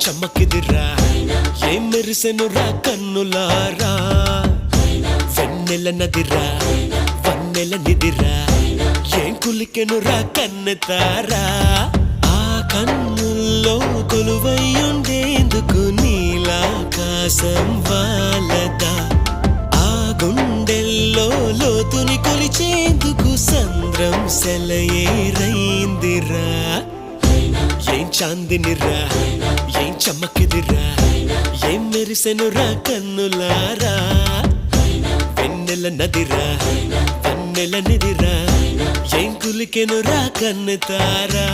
చమ్మకిదిరా ఏం మెరిసెనురా కన్నులారా వెన్నెల నదిరా వన్నెల నిదిరా ఏం కులికెనురా కన్నెతారా ఆ కన్నుల్లో కొలువయ్యుండేందుకు నీలాకాశం వాలదా ఆ గుండెల్లో లోతుని కొలిచేందుకు సంద్రం సెలయేరైందిరా ఏం చాందినిరా ఏం చమ్మకిదిరా ఏం మెరిసెనురా కన్నులారా వెన్నెల నదిరా వన్నెల నిదిరా ఏం కులికెనురా కన్నెతారా